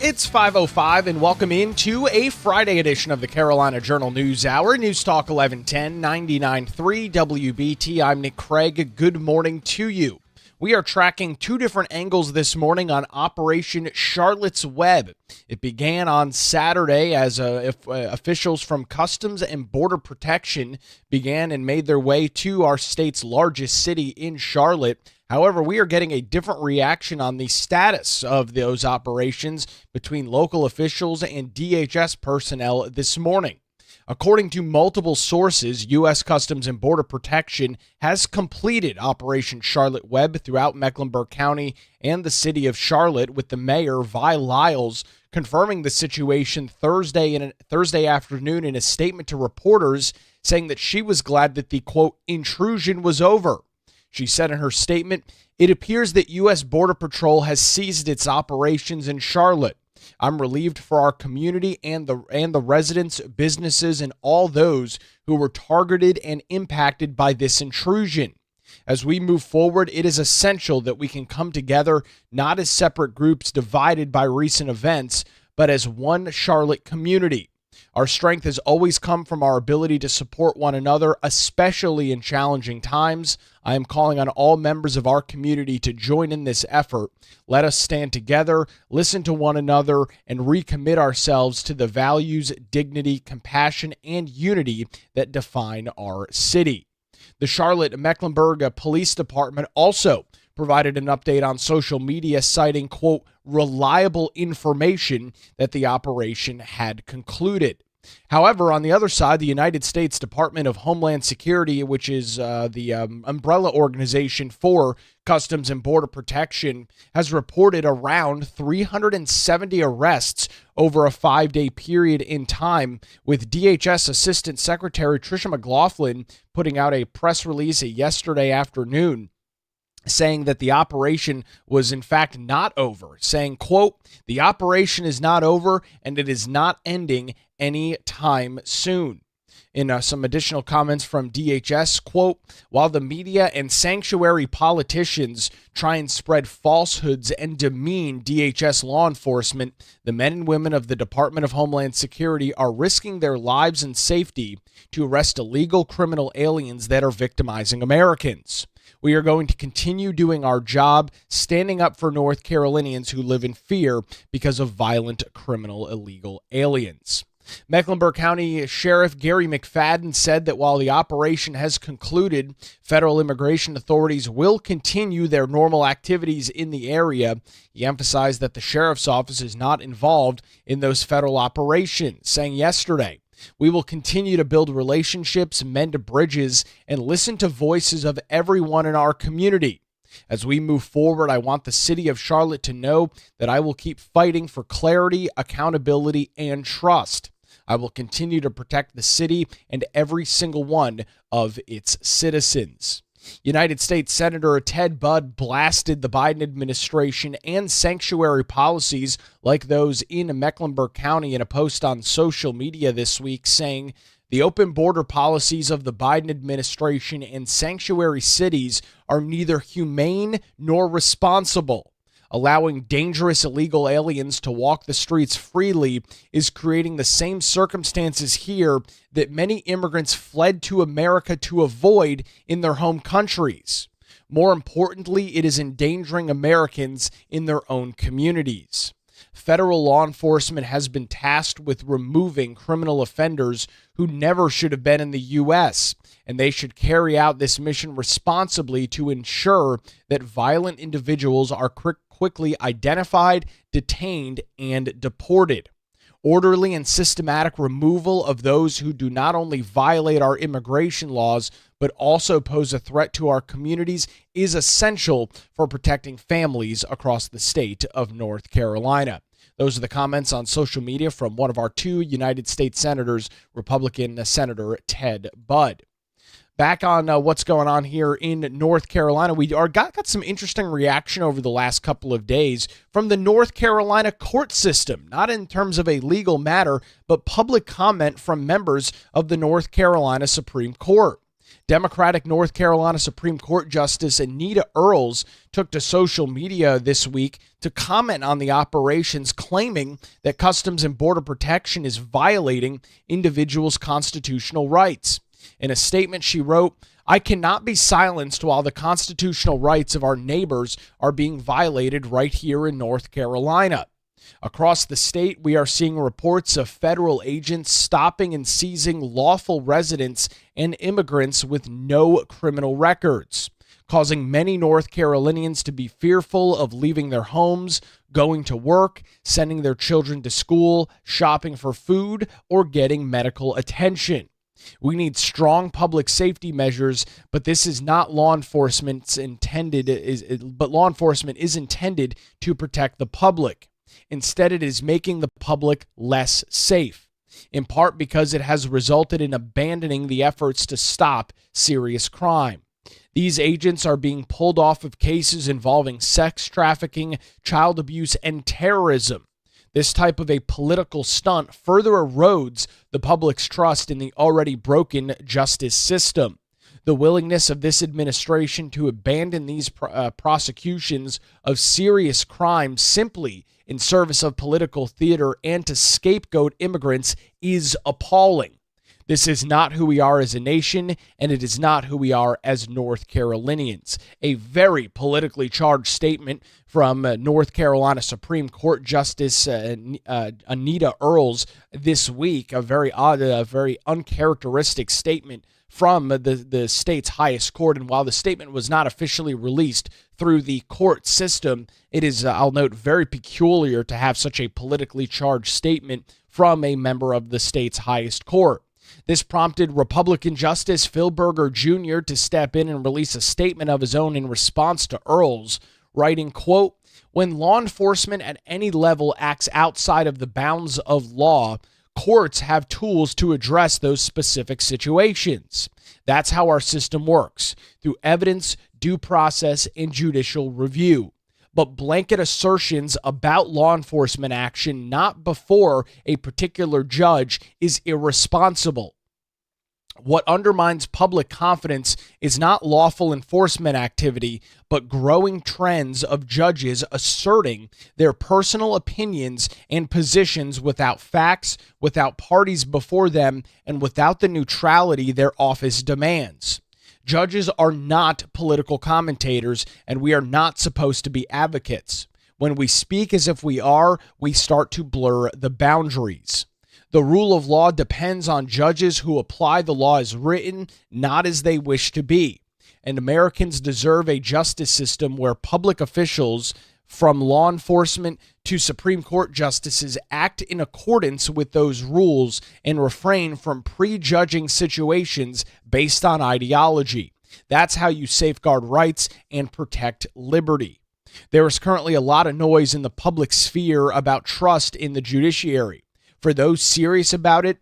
It's 5:05 and welcome into a Friday edition of the Carolina Journal News Hour. News Talk 1110 99.3 WBT. I'm Nick Craig. Good morning to you. We are tracking two different angles this morning on Operation Charlotte's Web. It began on Saturday as officials from Customs and Border Protection began and made their way to our state's largest city in Charlotte. However, we are getting a different reaction on the status of those operations between local officials and DHS personnel this morning. According to multiple sources, U.S. Customs and Border Protection has completed Operation Charlotte Web throughout Mecklenburg County and the city of Charlotte, with the mayor, Vi Lyles, confirming the situation Thursday afternoon in a statement to reporters, saying that she was glad that the, quote, intrusion was over. She said in her statement, "It appears that U.S. Border Patrol has ceased its operations in Charlotte. I'm relieved for our community and the residents, businesses, and all those who were targeted and impacted by this intrusion. As we move forward, it is essential that we can come together, not as separate groups divided by recent events, but as one Charlotte community. Our strength has always come from our ability to support one another, especially in challenging times. I am calling on all members of our community to join in this effort. Let us stand together, listen to one another, and recommit ourselves to the values, dignity, compassion, and unity that define our city." The Charlotte-Mecklenburg Police Department also provided an update on social media, citing, quote, reliable information that the operation had concluded. However, on the other side, the United States Department of Homeland Security, which is the umbrella organization for Customs and Border Protection, has reported around 370 arrests over a 5-day period in time, with DHS Assistant Secretary Tricia McLaughlin putting out a press release yesterday afternoon saying that the operation was in fact not over, saying, quote, "The operation is not over and it is not ending any time soon." In some additional comments from DHS, quote, "While the media and sanctuary politicians try and spread falsehoods and demean DHS law enforcement, the men and women of the Department of Homeland Security are risking their lives and safety to arrest illegal criminal aliens that are victimizing Americans. We are going to continue doing our job, standing up for North Carolinians who live in fear because of violent criminal illegal aliens." Mecklenburg County Sheriff Gary McFadden said that while the operation has concluded, federal immigration authorities will continue their normal activities in the area. He emphasized that the sheriff's office is not involved in those federal operations, saying yesterday, "We will continue to build relationships, mend bridges, and listen to voices of everyone in our community. As we move forward, I want the city of Charlotte to know that I will keep fighting for clarity, accountability, and trust. I will continue to protect the city and every single one of its citizens." United States Senator Ted Budd blasted the Biden administration and sanctuary policies like those in Mecklenburg County in a post on social media this week, saying, "The open border policies of the Biden administration and sanctuary cities are neither humane nor responsible. Allowing dangerous illegal aliens to walk the streets freely is creating the same circumstances here that many immigrants fled to America to avoid in their home countries. More importantly, it is endangering Americans in their own communities. Federal law enforcement has been tasked with removing criminal offenders who never should have been in the U.S., and they should carry out this mission responsibly to ensure that violent individuals are quickly identified, detained, and deported. Orderly and systematic removal of those who do not only violate our immigration laws, but also pose a threat to our communities is essential for protecting families across the state of North Carolina." Those are the comments on social media from one of our two United States senators, Republican Senator Ted Budd. Back on what's going on here in North Carolina, we got some interesting reaction over the last couple of days from the North Carolina court system, not in terms of a legal matter, but public comment from members of the North Carolina Supreme Court. Democratic North Carolina Supreme Court Justice Anita Earls took to social media this week to comment on the operations, claiming that Customs and Border Protection is violating individuals' constitutional rights. In a statement, she wrote, "I cannot be silenced while the constitutional rights of our neighbors are being violated right here in North Carolina. Across the state, we are seeing reports of federal agents stopping and seizing lawful residents and immigrants with no criminal records, causing many North Carolinians to be fearful of leaving their homes, going to work, sending their children to school, shopping for food, or getting medical attention. We need strong public safety measures, but this is not law enforcement's intended. Law enforcement is intended to protect the public. Instead, it is making the public less safe, in part because it has resulted in abandoning the efforts to stop serious crime. These agents are being pulled off of cases involving sex trafficking, child abuse, and terrorism. This type of a political stunt further erodes the public's trust in the already broken justice system. The willingness of this administration to abandon these prosecutions of serious crimes simply in service of political theater and to scapegoat immigrants is appalling. This is not who we are as a nation, and it is not who we are as North Carolinians." A very politically charged statement from North Carolina Supreme Court Justice Anita Earls this week. A very odd, very uncharacteristic statement from the state's highest court. And while the statement was not officially released through the court system, it is, I'll note, very peculiar to have such a politically charged statement from a member of the state's highest court. This prompted Republican Justice Phil Berger Jr. to step in and release a statement of his own in response to Earls, writing, quote, "When law enforcement at any level acts outside of the bounds of law, courts have tools to address those specific situations. That's how our system works, through evidence, due process, and judicial review. But blanket assertions about law enforcement action not before a particular judge is irresponsible. What undermines public confidence is not lawful enforcement activity, but growing trends of judges asserting their personal opinions and positions without facts, without parties before them, and without the neutrality their office demands. Judges are not political commentators, and we are not supposed to be advocates. When we speak as if we are, we start to blur the boundaries. The rule of law depends on judges who apply the law as written, not as they wish to be. And Americans deserve a justice system where public officials, from law enforcement to Supreme Court justices, act in accordance with those rules and refrain from prejudging situations based on ideology. That's how you safeguard rights and protect liberty. There is currently a lot of noise in the public sphere about trust in the judiciary. For those serious about it,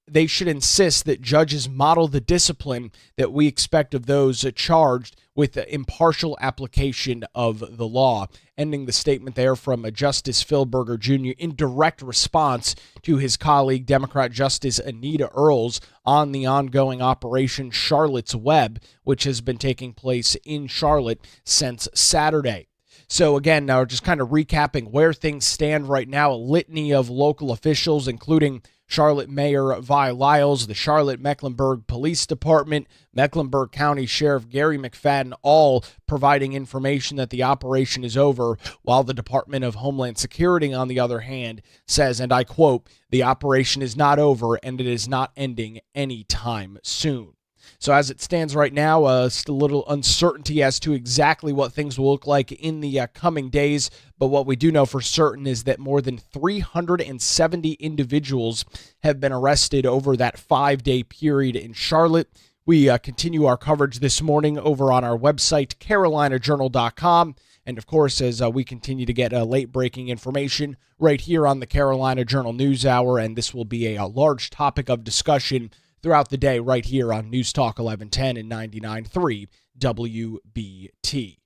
they should insist that judges model the discipline that we expect of those charged with the impartial application of the law. Ending the statement there from Justice Phil Berger Jr. in direct response to his colleague, Democrat Justice Anita Earls, on the ongoing Operation Charlotte's Web, which has been taking place in Charlotte since Saturday. So again, now just kind of recapping where things stand right now, a litany of local officials, including Charlotte Mayor Vi Lyles, the Charlotte Mecklenburg Police Department, Mecklenburg County Sheriff Gary McFadden, all providing information that the operation is over, while the Department of Homeland Security, on the other hand, says, and I quote, "The operation is not over and it is not ending anytime soon." So as it stands right now, still a little uncertainty as to exactly what things will look like in the coming days. But what we do know for certain is that more than 370 individuals have been arrested over that 5-day period in Charlotte. We continue our coverage this morning over on our website, carolinajournal.com. And of course, as we continue to get late-breaking information right here on the Carolina Journal News Hour, and this will be a large topic of discussion throughout the day right here on News Talk 1110 and 99.3 WBT.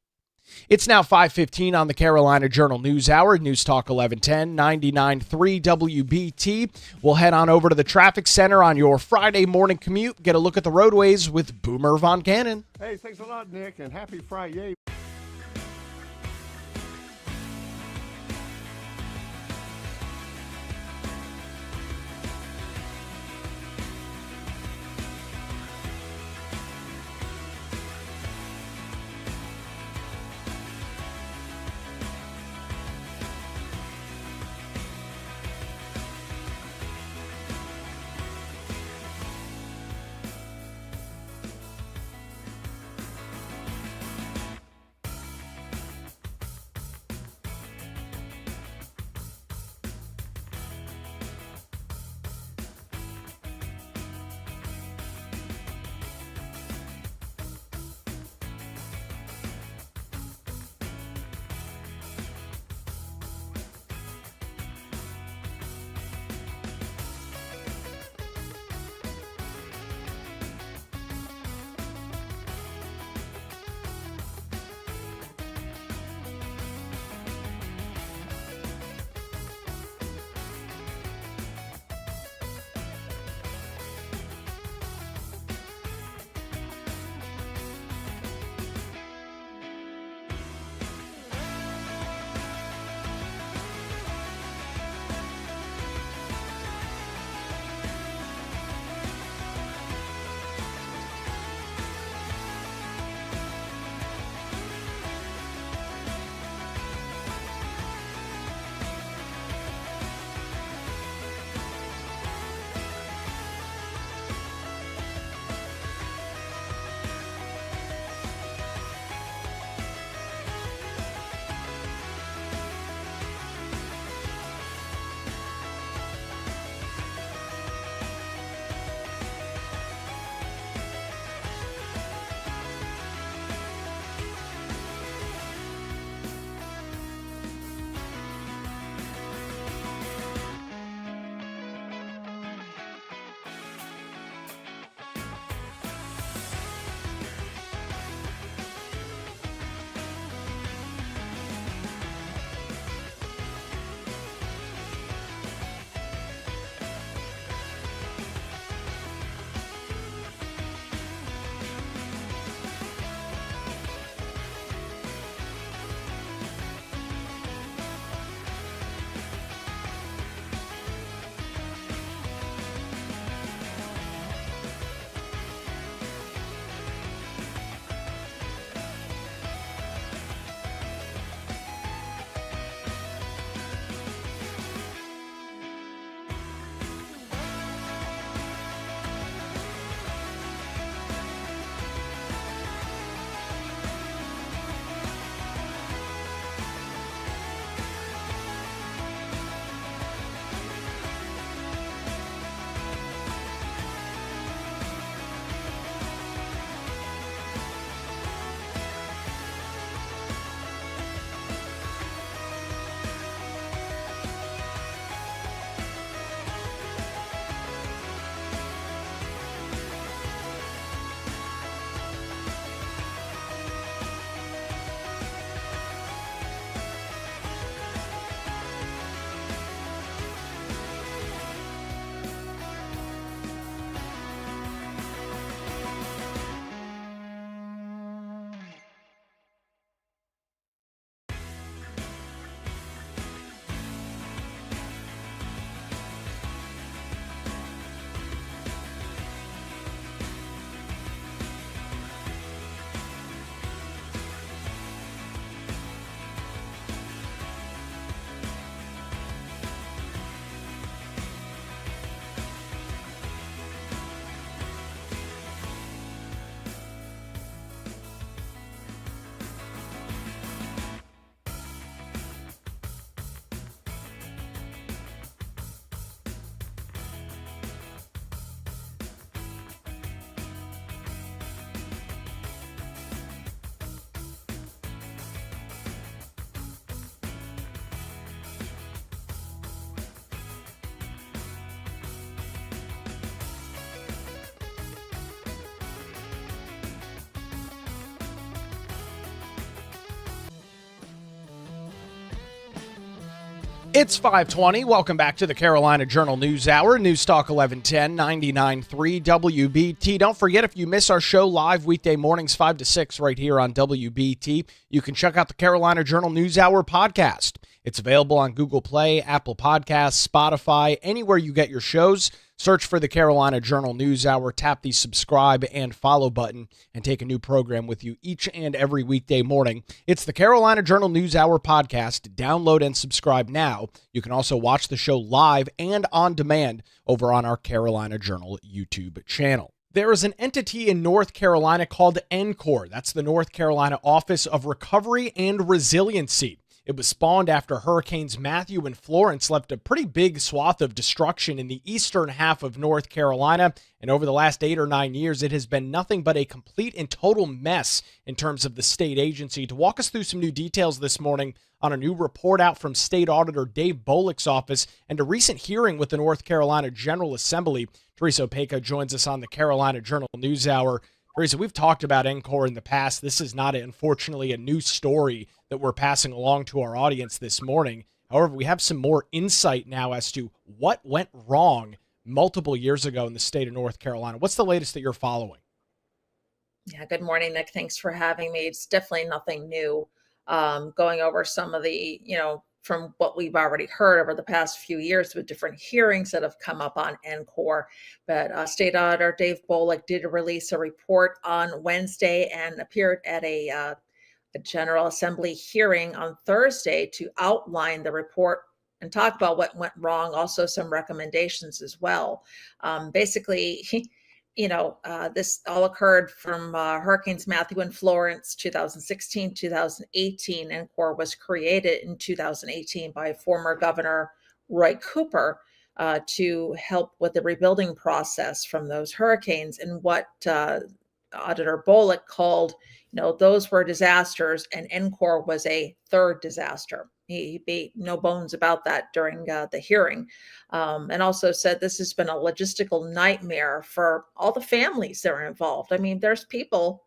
It's now 5:15 on the Carolina Journal News Hour, News Talk 1110, 99.3 WBT. We'll head on over to the traffic center on your Friday morning commute, get a look at the roadways with Boomer Von Cannon. Hey, thanks a lot, Nick, and happy Friday. It's 5:20. Welcome back to the Carolina Journal News Hour. News Talk 1110 99.3 WBT. Don't forget, if you miss our show live weekday mornings 5 to 6 right here on WBT, you can check out the Carolina Journal News Hour podcast. It's available on Google Play, Apple Podcasts, Spotify, anywhere you get your shows. Search for the Carolina Journal News Hour, tap the subscribe and follow button, and take a new program with you each and every weekday morning. It's the Carolina Journal News Hour podcast. Download and subscribe now. You can also watch the show live and on demand over on our Carolina Journal YouTube channel. There is an entity in North Carolina called NCORR. That's the North Carolina Office of Recovery and Resiliency. It was spawned after Hurricanes Matthew and Florence left a pretty big swath of destruction in the eastern half of North Carolina, and over the last 8 or 9 years, it has been nothing but a complete and total mess in terms of the state agency. To walk us through some new details this morning on a new report out from State Auditor Dave Boliek's office and a recent hearing with the North Carolina General Assembly, Teresa Opeka joins us on the Carolina Journal News Hour. Teresa, we've talked about NCORR in the past. This is not, unfortunately, a new story that we're passing along to our audience this morning. However, we have some more insight now as to what went wrong multiple years ago in the state of North Carolina. What's the latest that you're following? Yeah, good morning, Nick. Thanks for having me. It's definitely nothing new. Going over some of the, from what we've already heard over the past few years with different hearings that have come up on NCORR. But State Auditor Dave Boliek did release a report on Wednesday and appeared at a General Assembly hearing on Thursday to outline the report and talk about what went wrong, also some recommendations as well. Basically, this all occurred from Hurricanes Matthew and Florence, 2016, 2018. NCORR was created in 2018 by former Governor Roy Cooper to help with the rebuilding process from those hurricanes. And what Auditor Boliek called, those were disasters, and NCORR was a third disaster. He made no bones about that during the hearing, and also said this has been a logistical nightmare for all the families that are involved. I mean, there's people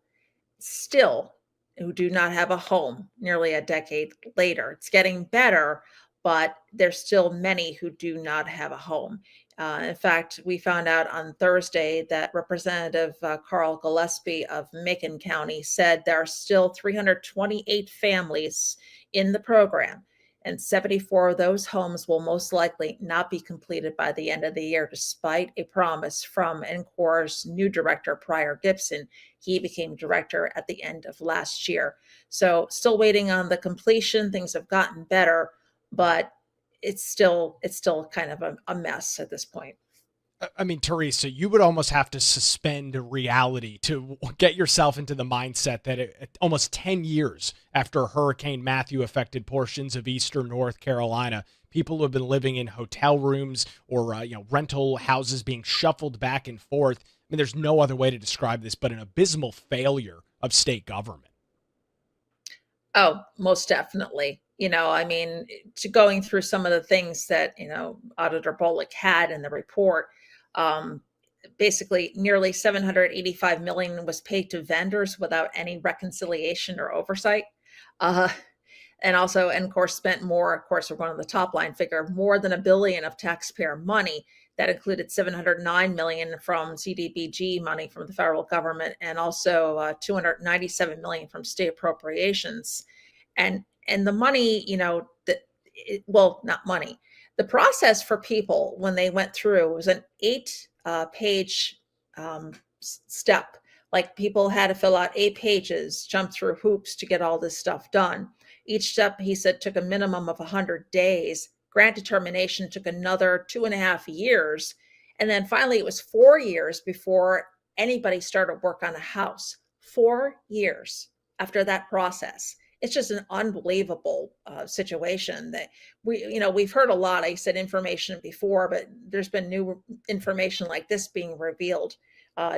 still who do not have a home nearly a decade later. It's getting better, but there's still many who do not have a home. In fact, we found out on Thursday that Representative Carl Gillespie of Macon County said there are still 328 families in the program, and 74 of those homes will most likely not be completed by the end of the year, despite a promise from NCORR's new director, Pryor Gibson. He became director at the end of last year. So still waiting on the completion. Things have gotten better, but it's still kind of a mess at this point. I mean, Teresa, you would almost have to suspend reality to get yourself into the mindset that almost 10 years after Hurricane Matthew affected portions of eastern North Carolina, people who have been living in hotel rooms or rental houses being shuffled back and forth. I mean, there's no other way to describe this but an abysmal failure of state government. Oh, most definitely. To going through some of the things that, Auditor Boliek had in the report, basically nearly $785 million was paid to vendors without any reconciliation or oversight. And also NCORR spent more, of course, we're going to the top line figure, more than $1 billion of taxpayer money. That included $709 million from CDBG money from the federal government, and also $297 million from state appropriations. And the money, not money. The process for people when they went through was an 8-page step. Like, people had to fill out 8 pages, jump through hoops to get all this stuff done. Each step, he said, took a minimum of 100 days. Grant determination took another 2.5 years. And then finally, it was 4 years before anybody started work on a house. 4 years after that process. It's just an unbelievable situation that we've heard a lot. I said information before, but there's been new information like this being revealed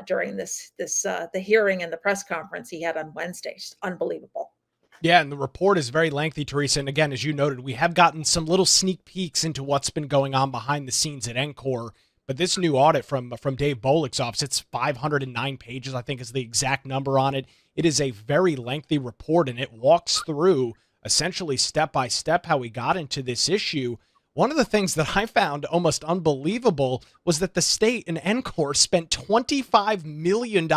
during the hearing and the press conference he had on Wednesday. Just unbelievable. Yeah, and the report is very lengthy, Teresa. And again, as you noted, we have gotten some little sneak peeks into what's been going on behind the scenes at NCORR. But this new audit from Dave Boliek's office, it's 509 pages, I think is the exact number on it. It is a very lengthy report, and it walks through essentially step by step how we got into this issue. One of the things that I found almost unbelievable was that the state and NCORR spent $25 million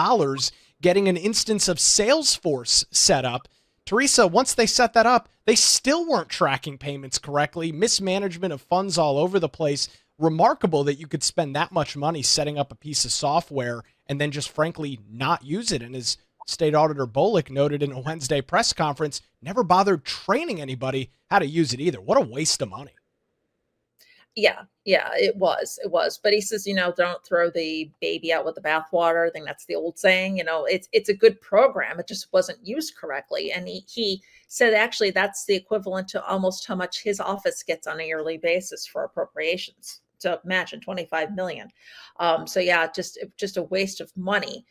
getting an instance of Salesforce set up. Teresa, once they set that up, they still weren't tracking payments correctly, mismanagement of funds all over the place. Remarkable that you could spend that much money setting up a piece of software and then just frankly not use it. And as State Auditor Boliek noted in a Wednesday press conference, never bothered training anybody how to use it either. What a waste of money. Yeah, it was. But he says, don't throw the baby out with the bathwater. I think that's the old saying. It's a good program. It just wasn't used correctly. And he said, actually, that's the equivalent to almost how much his office gets on a yearly basis for appropriations. So imagine 25 million. So yeah, just a waste of money.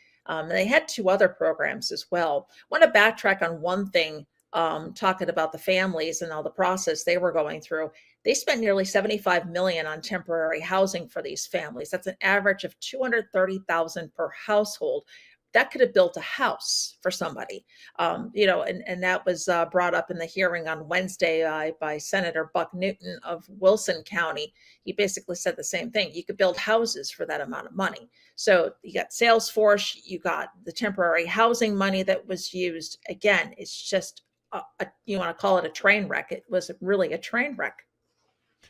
They had two other programs as well. I want to backtrack on one thing, talking about the families and all the process they were going through. They spent nearly 75 million on temporary housing for these families. That's an average of 230,000 per household. That could have built a house for somebody, and that was brought up in the hearing on Wednesday by Senator Buck Newton of Wilson County. He basically said the same thing. You could build houses for that amount of money. So you got Salesforce, you got the temporary housing money that was used. Again, it's just, you want to call it a train wreck. It was really a train wreck.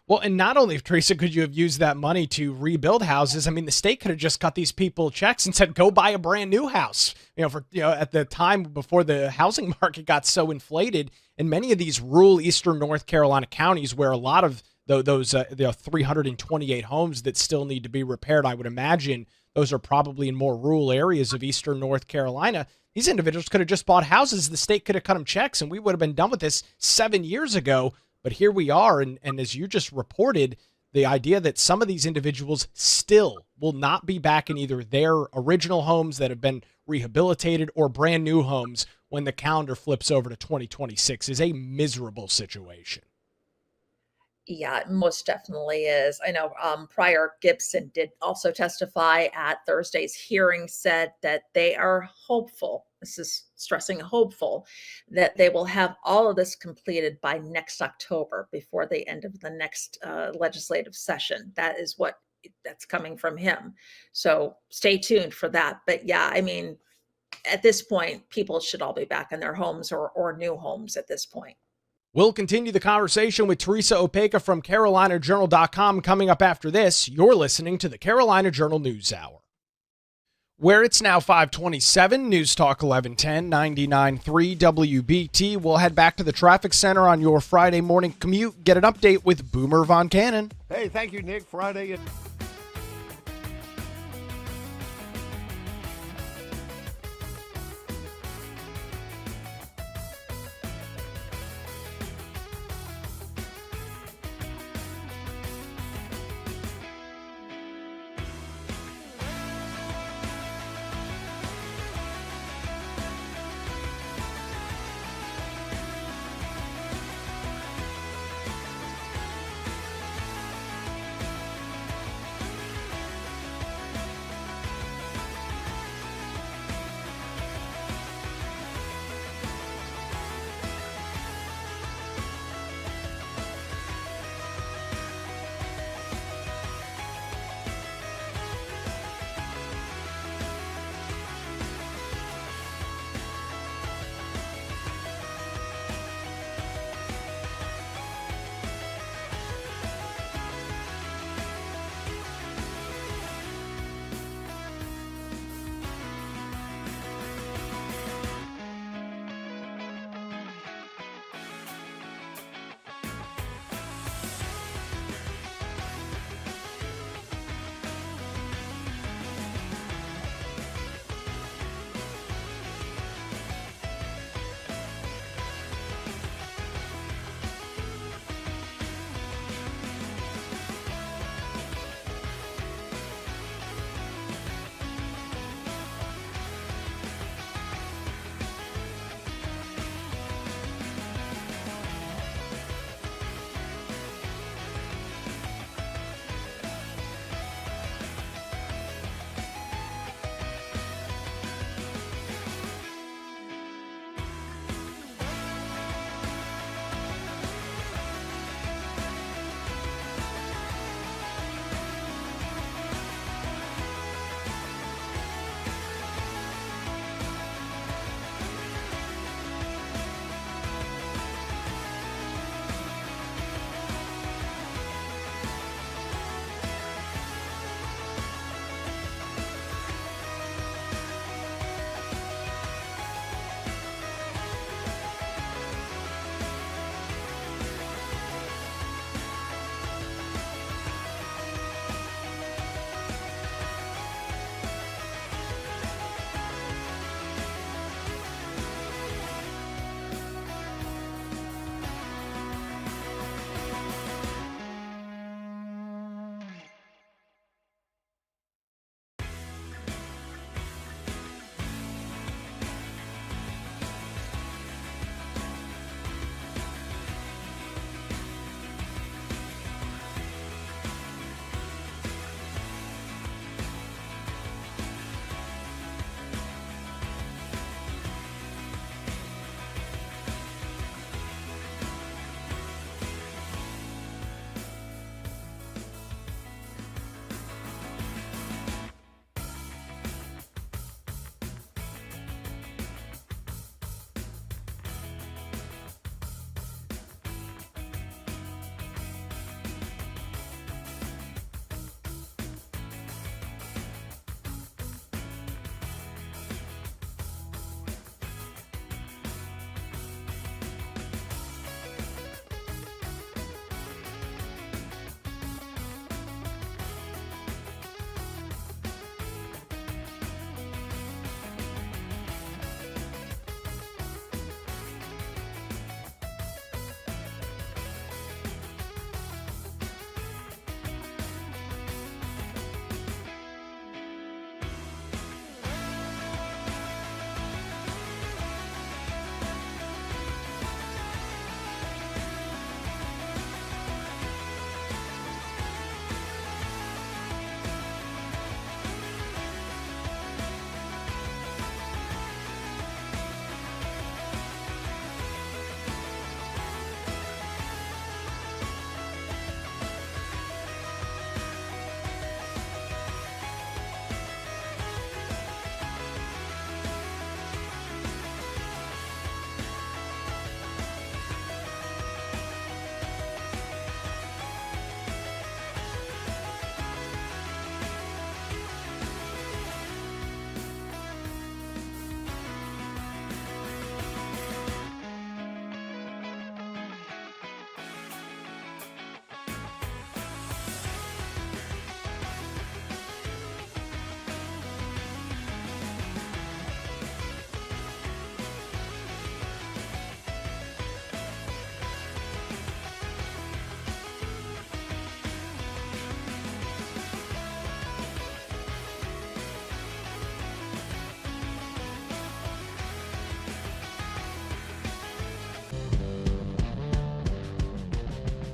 Well, and not only, Teresa, could you have used that money to rebuild houses, I mean, the state could have just cut these people checks and said, go buy a brand new house. At the time before the housing market got so inflated, in many of these rural eastern North Carolina counties where a lot of those 328 homes that still need to be repaired, I would imagine those are probably in more rural areas of eastern North Carolina. These individuals could have just bought houses. The state could have cut them checks and we would have been done with this 7 years ago. But here we are, and as you just reported, the idea that some of these individuals still will not be back in either their original homes that have been rehabilitated or brand new homes when the calendar flips over to 2026 is a miserable situation. Yeah, it most definitely is. I know Prior Gibson did also testify at Thursday's hearing, said that they are hopeful, this is stressing hopeful, that they will have all of this completed by next October, before the end of the next legislative session. That's coming from him. So stay tuned for that. But yeah, I mean, at this point, people should all be back in their homes or new homes at this point. We'll continue the conversation with Teresa Opeka from CarolinaJournal.com coming up after this. You're listening to the Carolina Journal News Hour. Where it's now 527, News Talk 1110, 99.3 WBT. We'll head back to the traffic center on your Friday morning commute. Get an update with Boomer Von Cannon. Hey, thank you, Nick. Friday.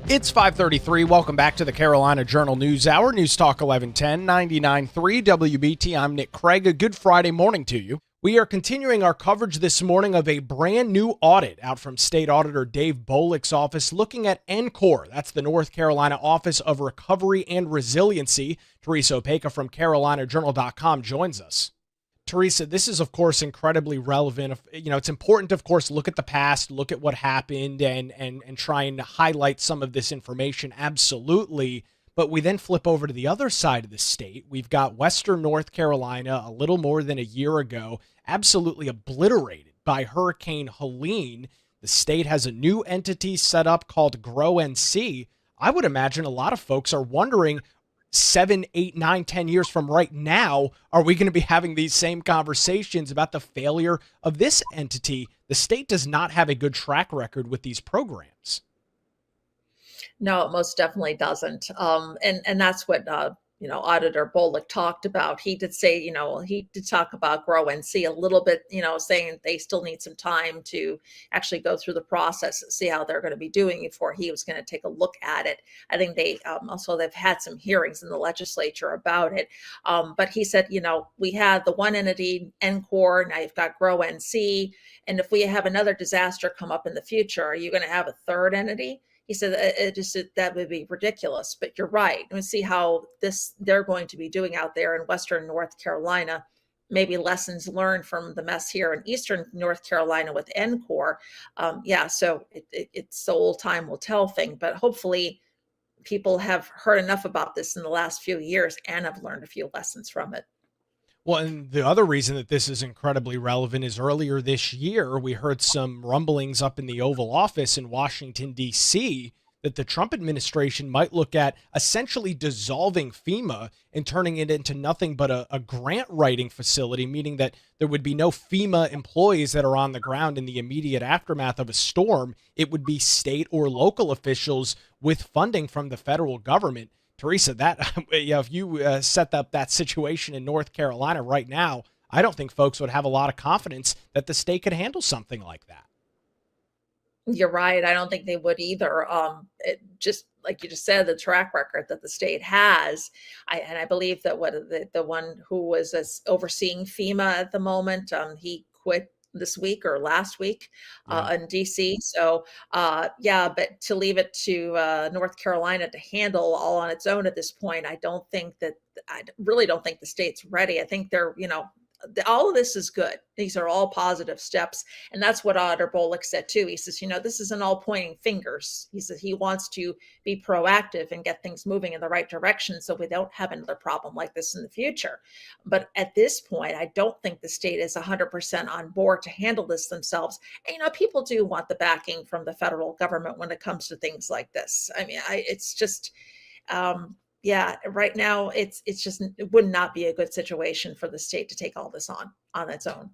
It's 5:33. Welcome back to the Carolina Journal News Hour. News Talk 1110, 99.3 WBT. I'm Nick Craig. A good Friday morning to you. We are continuing our coverage this morning of a brand new audit out from State Auditor Dave Boliek's office looking at NCORR. That's the North Carolina Office of Recovery and Resiliency. Teresa Opeka from CarolinaJournal.com joins us. Teresa, this is, of course, incredibly relevant. It's important to, of course, look at the past, look at what happened, and try and highlight some of this information. Absolutely. But we then flip over to the other side of the state. We've got Western North Carolina a little more than a year ago, absolutely obliterated by Hurricane Helene. The state has a new entity set up called Grow NC. I would imagine a lot of folks are wondering, 7, 8, 9, 10 years from right now, are we going to be having these same conversations about the failure of this entity? The state does not have a good track record with these programs. No, it most definitely doesn't. And that's what Auditor Boliek talked about. He did say, he did talk about Grow and See a little bit, saying they still need some time to actually go through the process, see how they're going to be doing before he was going to take a look at it. I think they they've had some hearings in the legislature about it. But he said, we had the one entity, NCORR, now you've got Grow and See. And if we have another disaster come up in the future, are you going to have a third entity? He said that would be ridiculous, but you're right. And we see how they're going to be doing out there in Western North Carolina, maybe lessons learned from the mess here in Eastern North Carolina with NCORR. So it's the old time will tell thing, but hopefully people have heard enough about this in the last few years and have learned a few lessons from it. Well, and the other reason that this is incredibly relevant is earlier this year, we heard some rumblings up in the Oval Office in Washington, D.C., that the Trump administration might look at essentially dissolving FEMA and turning it into nothing but a grant writing facility, meaning that there would be no FEMA employees that are on the ground in the immediate aftermath of a storm. It would be state or local officials with funding from the federal government. Teresa, if you set up that situation in North Carolina right now, I don't think folks would have a lot of confidence that the state could handle something like that. You're right. I don't think they would either. Just like you just said, the track record that the state has, I believe that the one who was overseeing FEMA at the moment, he quit this week or last week in DC. So but to leave it to North Carolina to handle all on its own at this point, I really don't think the state's ready. I think they're, all of this is good. These are all positive steps. And that's what Auditor Boliek said too. He says, this isn't all pointing fingers. He says he wants to be proactive and get things moving in the right direction so we don't have another problem like this in the future. But at this point, I don't think the state is 100% on board to handle this themselves. And, people do want the backing from the federal government when it comes to things like this. I mean, it's just, right now it would not be a good situation for the state to take all this on its own.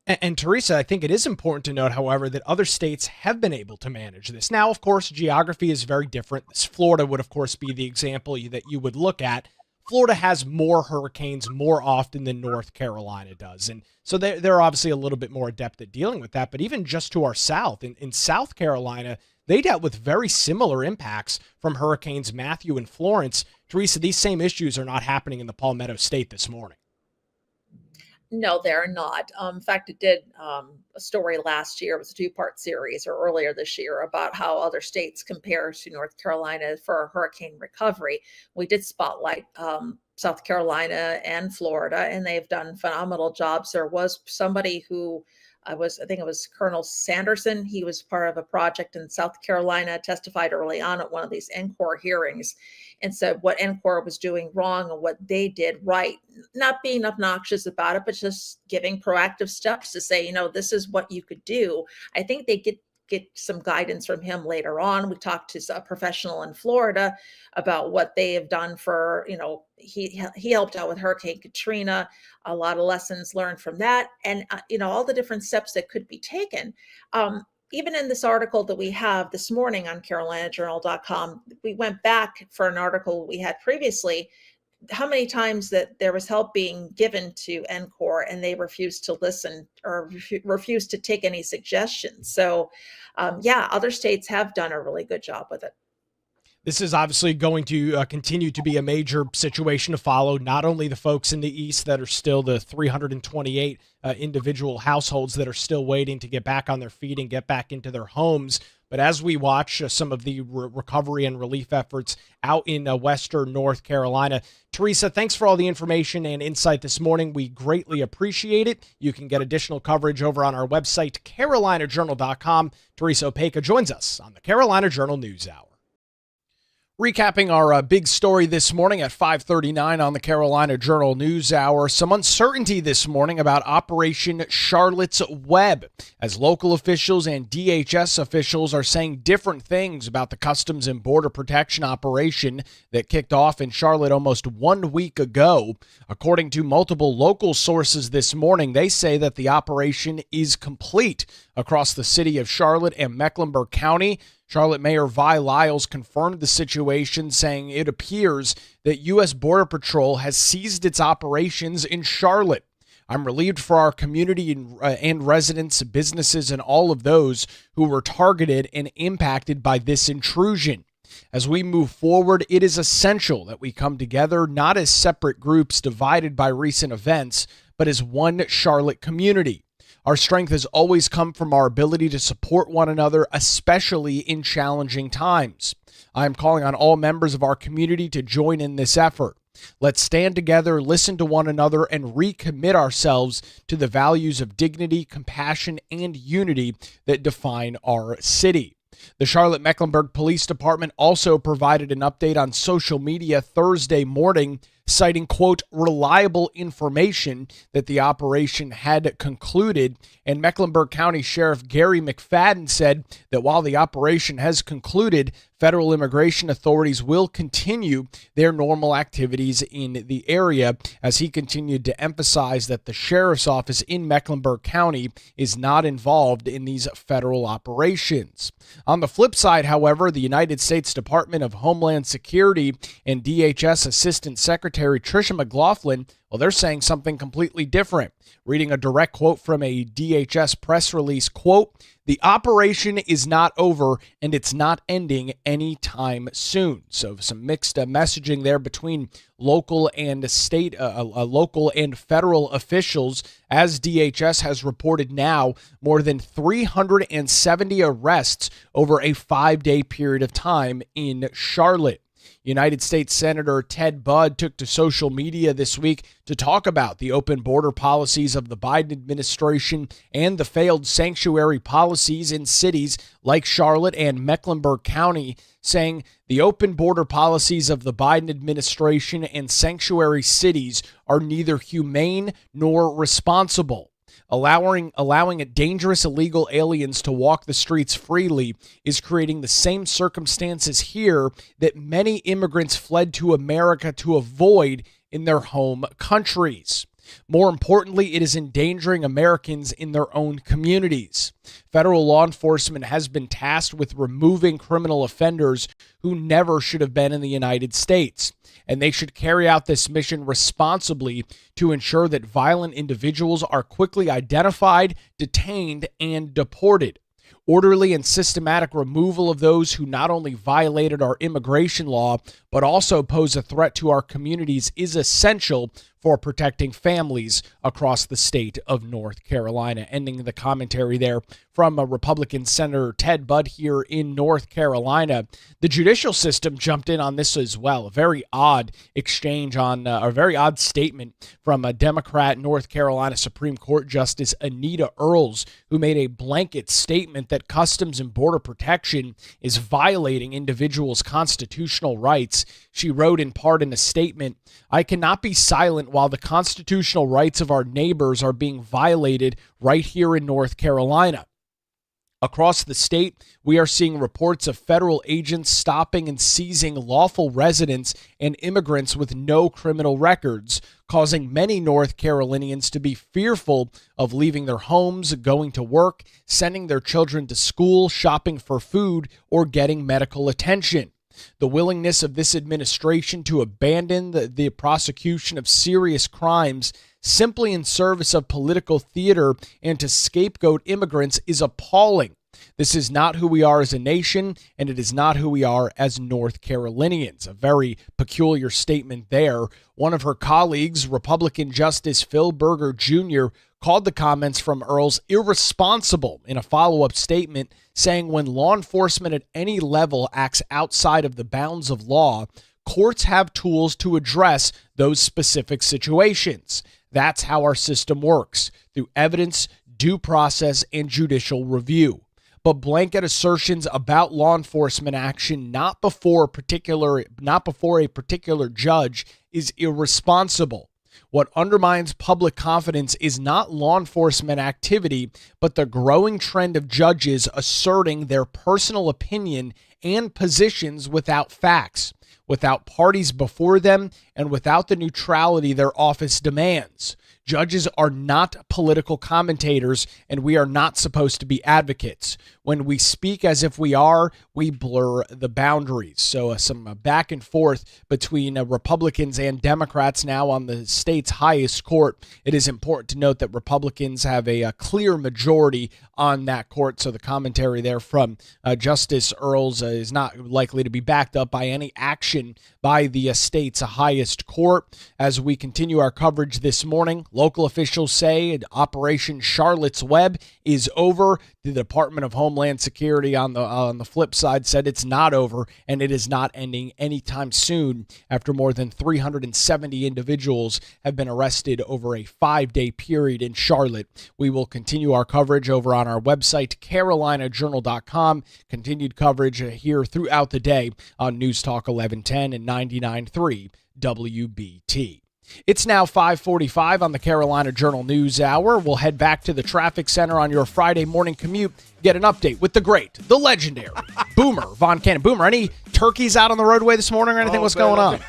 And Teresa, I think it is important to note, however, that other states have been able to manage this. Now, of course, geography is very different. Florida would, of course, be the example that you would look at. Florida has more hurricanes more often than North Carolina does. And so they're obviously a little bit more adept at dealing with that. But even just to our south, in South Carolina, they dealt with very similar impacts from Hurricanes Matthew and Florence. Teresa, these same issues are not happening in the Palmetto State this morning. No, they're not. In fact, it did a story last year. It was a 2-part series or earlier this year about how other states compare to North Carolina for hurricane recovery. We did spotlight South Carolina and Florida, and they've done phenomenal jobs. There was somebody who I think it was Colonel Sanderson. He was part of a project in South Carolina, testified early on at one of these NCORR hearings and said what NCORR was doing wrong and what they did right, not being obnoxious about it, but just giving proactive steps to say, this is what you could do. I think they get some guidance from him later on. We talked to a professional in Florida about what they have done for, he helped out with Hurricane Katrina, a lot of lessons learned from that, and, all the different steps that could be taken. Even in this article that we have this morning on CarolinaJournal.com, we went back for an article we had previously, how many times that there was help being given to NCORR and they refused to listen or refused to take any suggestions. So, other states have done a really good job with it. This is obviously going to continue to be a major situation to follow, not only the folks in the East that are still the 328 individual households that are still waiting to get back on their feet and get back into their homes, but as we watch some of the recovery and relief efforts out in Western North Carolina. Teresa, thanks for all the information and insight this morning. We greatly appreciate it. You can get additional coverage over on our website, carolinajournal.com. Teresa Opeka joins us on the Carolina Journal News Hour. Recapping our big story this morning at 5:39 on the Carolina Journal News Hour, some uncertainty this morning about Operation Charlotte's Web, as local officials and DHS officials are saying different things about the Customs and Border Protection operation that kicked off in Charlotte almost 1 week ago. According to multiple local sources this morning, they say that the operation is complete across the city of Charlotte and Mecklenburg County. Charlotte Mayor Vi Lyles confirmed the situation, saying it appears that U.S. Border Patrol has seized its operations in Charlotte. I'm relieved for our community and residents, businesses, and all of those who were targeted and impacted by this intrusion. As we move forward, it is essential that we come together, not as separate groups divided by recent events, but as one Charlotte community. Our strength has always come from our ability to support one another, especially in challenging times. I am calling on all members of our community to join in this effort. Let's stand together, listen to one another, and recommit ourselves to the values of dignity, compassion, and unity that define our city. The Charlotte-Mecklenburg Police Department also provided an update on social media Thursday morning, citing, quote, reliable information that the operation had concluded. And Mecklenburg County Sheriff Gary McFadden said that while the operation has concluded, federal immigration authorities will continue their normal activities in the area, as he continued to emphasize that the sheriff's office in Mecklenburg County is not involved in these federal operations. On the flip side, however, the United States Department of Homeland Security and DHS Assistant Secretary Tricia McLaughlin, well, they're saying something completely different. Reading a direct quote from a DHS press release, quote, "The operation is not over and it's not ending anytime soon." So some mixed messaging there between local and state, local and federal officials, as DHS has reported now more than 370 arrests over a 5-day period of time in Charlotte. United States Senator Ted Budd took to social media this week to talk about the open border policies of the Biden administration and the failed sanctuary policies in cities like Charlotte and Mecklenburg County, saying the open border policies of the Biden administration and sanctuary cities are neither humane nor responsible. Allowing dangerous illegal aliens to walk the streets freely is creating the same circumstances here that many immigrants fled to America to avoid in their home countries. More importantly, it is endangering Americans in their own communities. Federal law enforcement has been tasked with removing criminal offenders who never should have been in the United States, and they should carry out this mission responsibly to ensure that violent individuals are quickly identified, detained, and deported. Orderly and systematic removal of those who not only violated our immigration law, but also pose a threat to our communities is essential for protecting families across the state of North Carolina. Ending the commentary there from Republican Senator Ted Budd here in North Carolina. The judicial system jumped in on this as well. A very odd exchange on a very odd statement from a Democrat North Carolina Supreme Court Justice Anita Earls, who made a blanket statement that Customs and Border Protection is violating individuals' constitutional rights. She wrote in part in a statement, "I cannot be silent while the constitutional rights of our neighbors are being violated right here in North Carolina. Across the state, we are seeing reports of federal agents stopping and seizing lawful residents and immigrants with no criminal records, causing many North Carolinians to be fearful of leaving their homes, going to work, sending their children to school, shopping for food, or getting medical attention. The willingness of this administration to abandon the prosecution of serious crimes simply in service of political theater and to scapegoat immigrants is appalling. This is not who we are as a nation, and it is not who we are as North Carolinians. A very peculiar statement there. One of her colleagues, Republican Justice Phil Berger Jr., called the comments from Earls irresponsible in a follow-up statement, saying when law enforcement at any level acts outside of the bounds of law, courts have tools to address those specific situations. That's how our system works, through evidence, due process, and judicial review. But blanket assertions about law enforcement action not before a particular judge is irresponsible. What undermines public confidence is not law enforcement activity, but the growing trend of judges asserting their personal opinion and positions without facts, without parties before them, and without the neutrality their office demands. Judges are not political commentators, and we are not supposed to be advocates. When we speak as if we are, we blur the boundaries. So some back and forth between Republicans and Democrats now on the state's highest court. It is important to note that Republicans have a clear majority on that court, so the commentary there from Justice Earls is not likely to be backed up by any action by the state's highest court. As we continue our coverage this morning, local officials say Operation Charlotte's Web is over. The Department of Homeland Security on the flip side said it's not over, and it is not ending anytime soon after more than 370 individuals have been arrested over a 5-day period in Charlotte. We will continue our coverage over on our website, carolinajournal.com. Continued coverage here throughout the day on News Talk 1110 and 99.3 WBT. It's now 5:45 on the Carolina Journal News Hour. We'll head back to the traffic center on your Friday morning commute, get an update with the great, the legendary Boomer Von Cannon. Boomer, any turkeys out on the roadway this morning or anything? What's going on?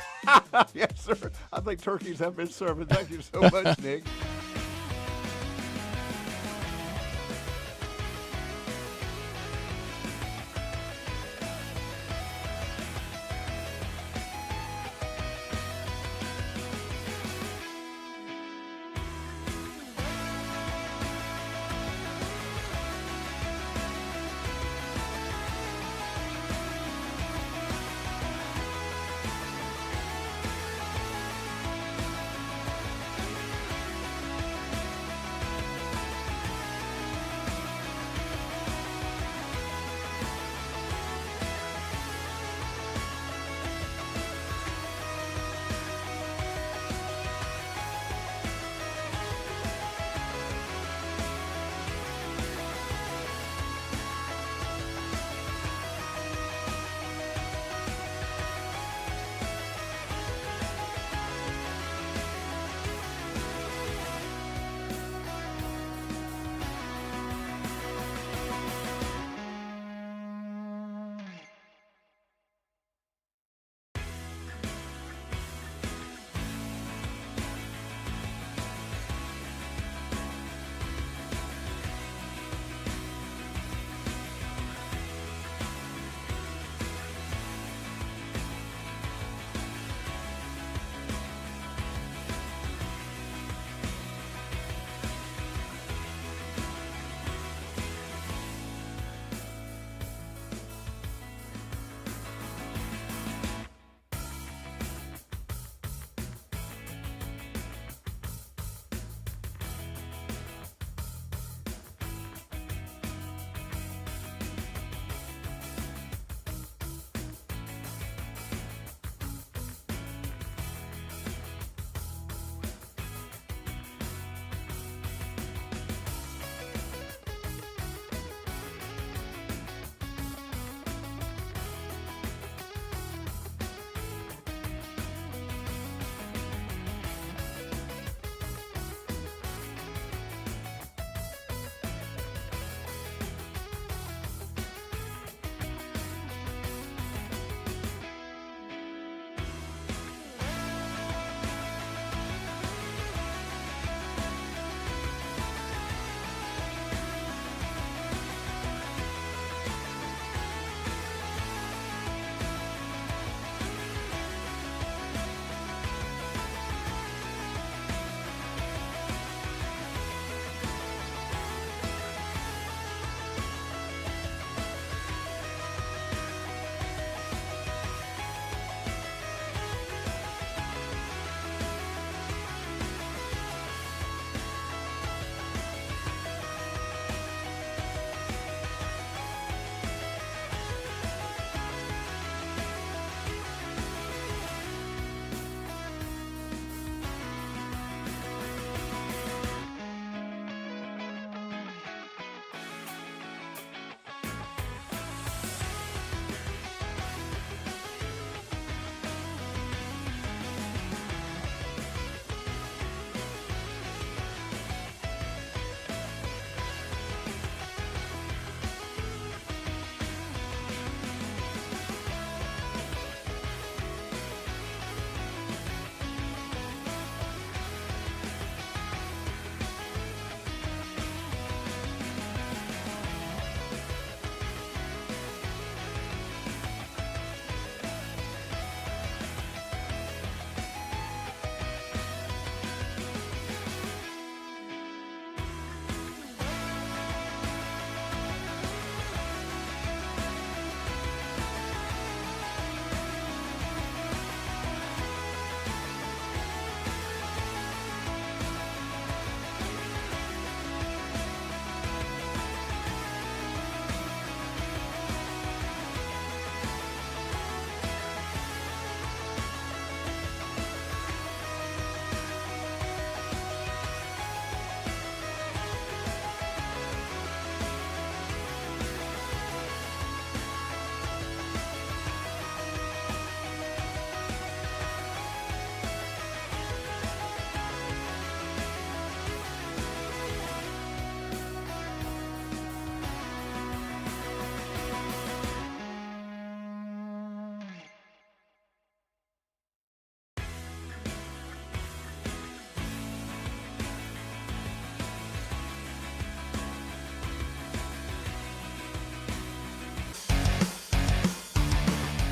Yes, sir. I think turkeys have been serving. Thank you so much, Nick.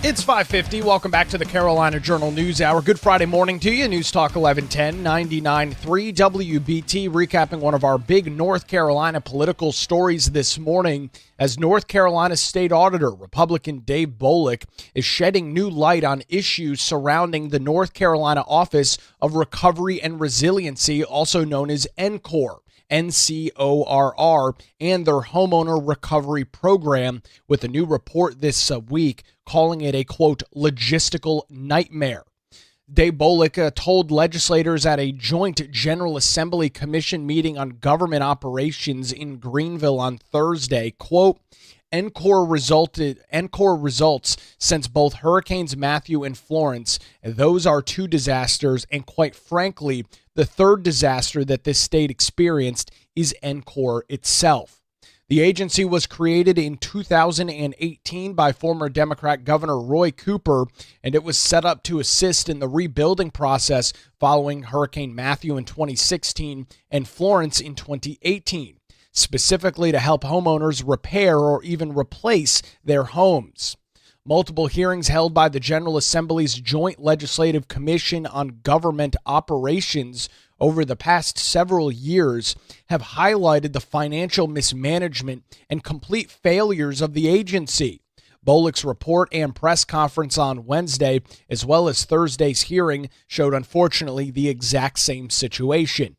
It's 5:50. Welcome back to the Carolina Journal News Hour. Good Friday morning to you. News Talk 1110, 99.3 WBT, recapping one of our big North Carolina political stories this morning as North Carolina State Auditor, Republican Dave Boliek, is shedding new light on issues surrounding the North Carolina Office of Recovery and Resiliency, also known as NCORR. NCORR, and their homeowner recovery program, with a new report this week calling it a, quote, logistical nightmare. Dave Boliek told legislators at a joint General Assembly Commission meeting on government operations in Greenville on Thursday, quote, NCORR results since both Hurricanes Matthew and Florence, those are two disasters, and quite frankly, the third disaster that this state experienced is NCORR itself. The agency was created in 2018 by former Democrat Governor Roy Cooper, and it was set up to assist in the rebuilding process following Hurricane Matthew in 2016 and Florence in 2018. Specifically to help homeowners repair or even replace their homes. Multiple hearings held by the General Assembly's Joint Legislative Commission on Government Operations over the past several years have highlighted the financial mismanagement and complete failures of the agency. Boliek's report and press conference on Wednesday, as well as Thursday's hearing, showed unfortunately the exact same situation.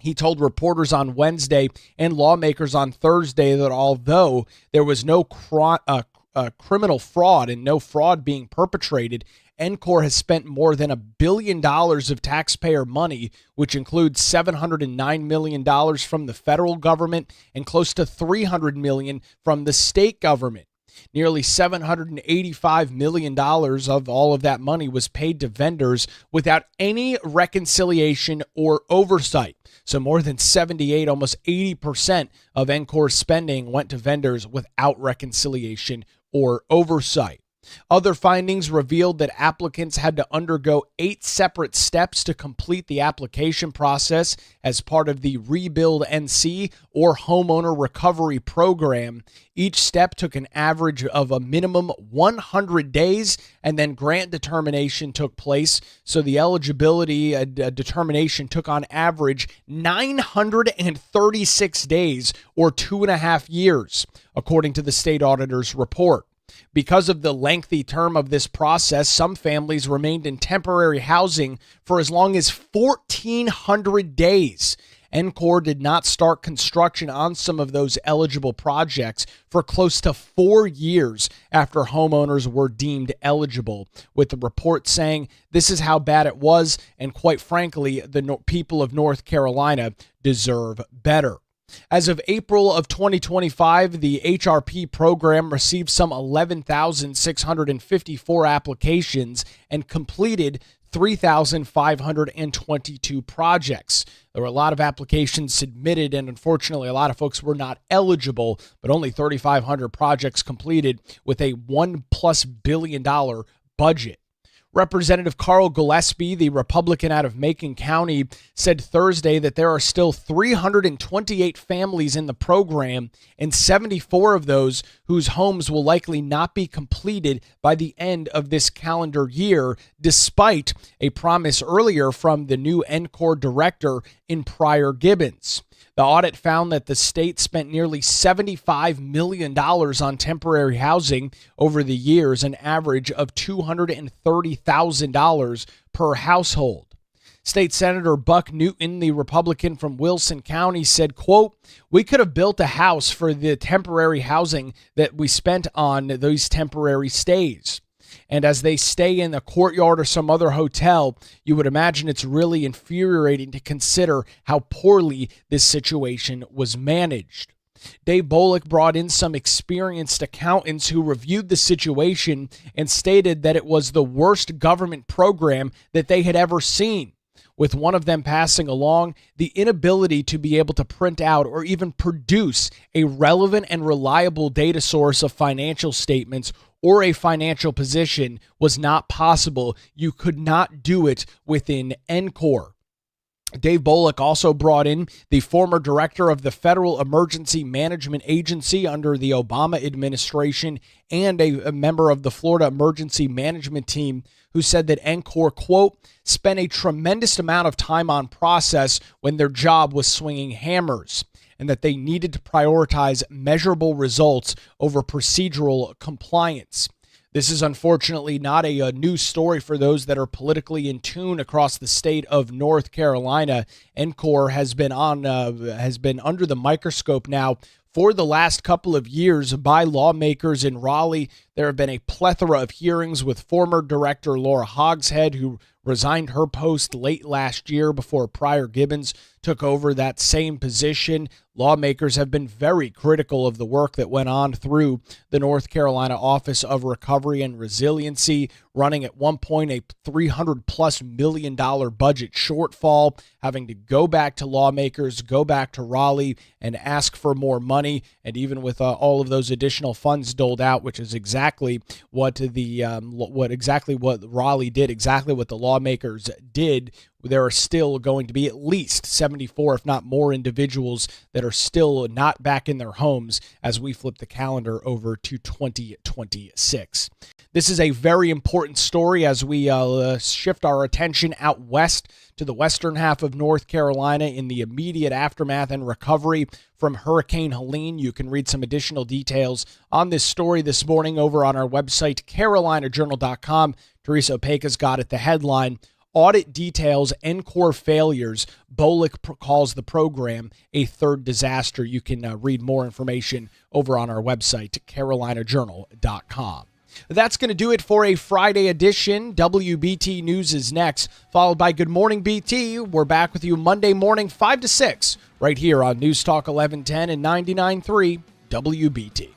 He told reporters on Wednesday and lawmakers on Thursday that although there was no criminal fraud and no fraud being perpetrated, NCORR has spent more than $1 billion of taxpayer money, which includes $709 million from the federal government and close to $300 million from the state government. Nearly $785 million of all of that money was paid to vendors without any reconciliation or oversight. So more than 78, almost 80% of NCORR's spending went to vendors without reconciliation or oversight. Other findings revealed that applicants had to undergo 8 separate steps to complete the application process as part of the Rebuild NC or Homeowner Recovery Program. Each step took an average of a minimum 100 days, and then grant determination took place. So the eligibility determination took on average 936 days or 2.5 years, according to the state auditor's report. Because of the lengthy term of this process, some families remained in temporary housing for as long as 1,400 days. NCORR did not start construction on some of those eligible projects for close to 4 years after homeowners were deemed eligible, with the report saying this is how bad it was, and quite frankly, the people of North Carolina deserve better. As of April of 2025, the HRP program received some 11,654 applications and completed 3,522 projects. There were a lot of applications submitted, and unfortunately, a lot of folks were not eligible, but only 3,500 projects completed with a $1+ billion budget. Representative Carl Gillespie, the Republican out of Macon County, said Thursday that there are still 328 families in the program and 74 of those whose homes will likely not be completed by the end of this calendar year, despite a promise earlier from the new NCORR director in Pryor Gibbons. The audit found that the state spent nearly $75 million on temporary housing over the years, an average of $230,000 per household. State Senator Buck Newton, the Republican from Wilson County, said, quote, "We could have built a house for the temporary housing that we spent on those temporary stays. And as they stay in the Courtyard or some other hotel, you would imagine it's really infuriating to consider how poorly this situation was managed." Dave Boliek brought in some experienced accountants who reviewed the situation and stated that it was the worst government program that they had ever seen, with one of them passing along the inability to be able to print out or even produce a relevant and reliable data source of financial statements or a financial position was not possible. You could not do it within NCORR. Dave Boliek also brought in the former director of the Federal Emergency Management Agency under the Obama administration and a member of the Florida Emergency Management Team, who said that NCORR, quote, spent a tremendous amount of time on process when their job was swinging hammers, and that they needed to prioritize measurable results over procedural compliance. This is unfortunately not a news story for those that are politically in tune across the state of North Carolina. NCORR has been under the microscope now for the last couple of years by lawmakers in Raleigh. There have been a plethora of hearings with former director Laura Hogshead, who resigned her post late last year before Pryor Gibbons took over that same position. Lawmakers have been very critical of the work that went on through the North Carolina Office of Recovery and Resiliency, running at one point a $300+ million budget shortfall, having to go back to lawmakers, go back to Raleigh and ask for more money. And even with all of those additional funds doled out, which is exactly what what Raleigh did, exactly what the lawmakers did, there are still going to be at least 74, if not more, individuals that are still not back in their homes as we flip the calendar over to 2026. This is a very important story as we shift our attention out west to the western half of North Carolina in the immediate aftermath and recovery from Hurricane Helene. You can read some additional details on this story this morning over on our website, carolinajournal.com. Teresa Opeka's got it. The headline: Audit details NCORR failures. Boliek calls the program a third disaster. You can read more information over on our website, carolinajournal.com. That's going to do it for a Friday edition. WBT News is next, followed by Good Morning BT. We're back with you Monday morning, 5 to 6, right here on News Talk 1110 and 99.3 WBT.